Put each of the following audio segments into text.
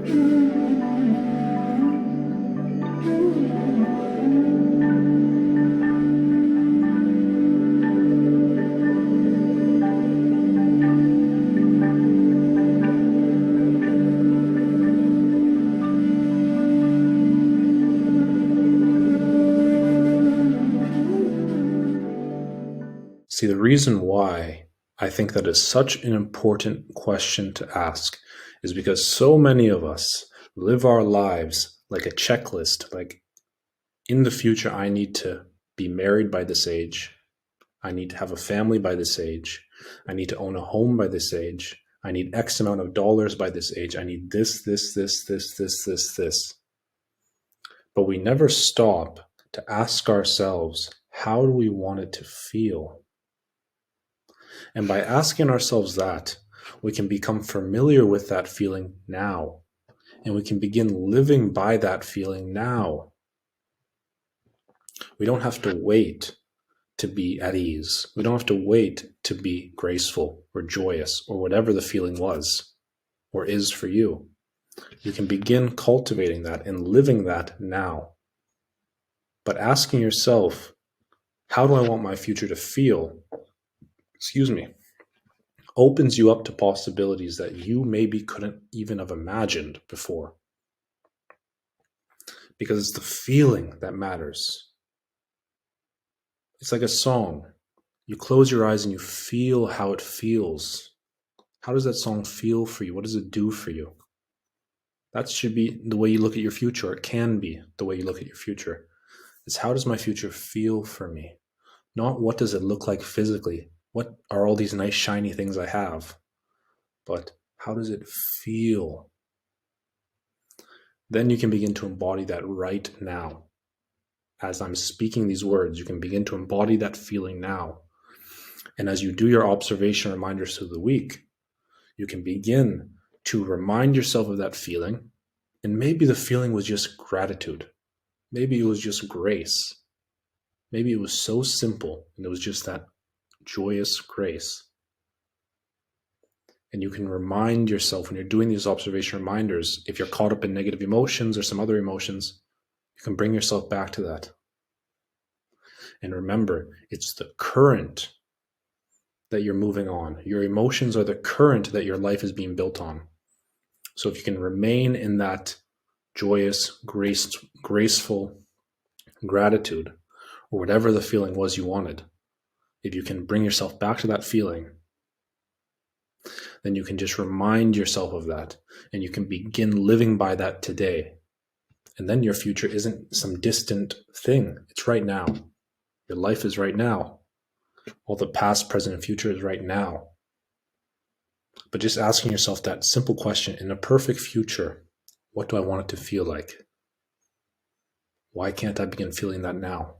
See, the reason why I think that is such an important question to ask is because so many of us live our lives like a checklist. Like, in the future, I need to be married by this age. I need to have a family by this age. I need to own a home by this age. I need X amount of dollars by this age. I need this, this, this, this, this, this, this. But we never stop to ask ourselves, how do we want it to feel? And by asking ourselves that, we can become familiar with that feeling now. And we can begin living by that feeling now. We don't have to wait to be at ease. We don't have to wait to be graceful or joyous or whatever the feeling was or is for you. You can begin cultivating that and living that now. But asking yourself, how do I want my future to feel? Opens you up to possibilities that you maybe couldn't even have imagined before. Because it's the feeling that matters. It's like a song. You close your eyes and you feel how it feels. How does that song feel for you? What does it do for you? That should be the way you look at your future. It can be the way you look at your future. It's how does my future feel for me? Not what does it look like physically? What are all these nice shiny things I have? But how does it feel? Then you can begin to embody that right now. As I'm speaking these words, you can begin to embody that feeling now. And as you do your observation reminders through the week, you can begin to remind yourself of that feeling. And maybe the feeling was just gratitude. Maybe it was just grace. Maybe it was so simple and it was just that joyous grace. And you can remind yourself when you're doing these observation reminders, if you're caught up in negative emotions or some other emotions, you can bring yourself back to that. And remember, it's the current that you're moving on. Your emotions are the current that your life is being built on. So if you can remain in that joyous, graceful gratitude, or whatever the feeling was you wanted, if you can bring yourself back to that feeling, then you can just remind yourself of that and you can begin living by that today. And then your future isn't some distant thing. It's right now. Your life is right now. All the past, present, and future is right now. But just asking yourself that simple question, in a perfect future, what do I want it to feel like? Why can't I begin feeling that now?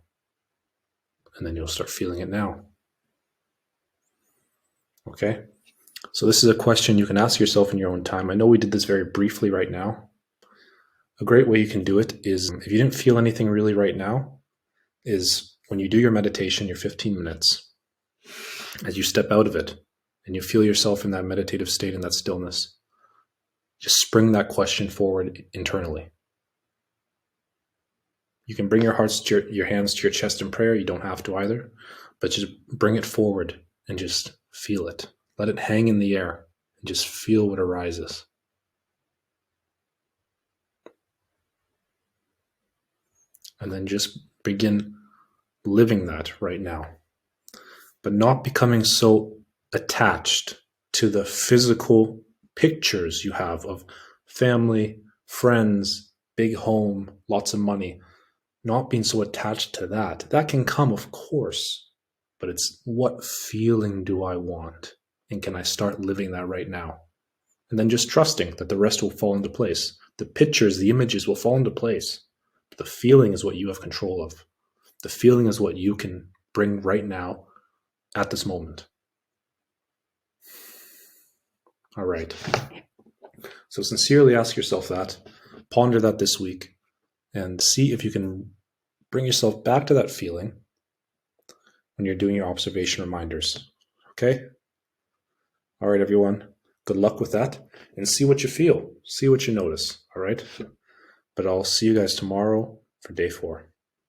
And then you'll start feeling it now. Okay? So this is a question you can ask yourself in your own time. I know we did this very briefly right now. A great way you can do it is, if you didn't feel anything really right now, is when you do your meditation, your 15 minutes, as you step out of it and you feel yourself in that meditative state, in that stillness, just spring that question forward internally. You can bring your hands to your chest in prayer. You don't have to either, but just bring it forward and just feel it. Let it hang in the air and just feel what arises. And then just begin living that right now, but not becoming so attached to the physical pictures you have of family, friends, big home, lots of money. Not being so attached to that. That can come, of course, but it's what feeling do I want? And can I start living that right now? And then just trusting that the rest will fall into place. The pictures, the images will fall into place. But the feeling is what you have control of. The feeling is what you can bring right now at this moment. All right. So sincerely ask yourself that. Ponder that this week and see if you can bring yourself back to that feeling when you're doing your observation reminders. Okay? All right, everyone. Good luck with that and see what you feel. See what you notice. All right. But I'll see you guys tomorrow for day 4.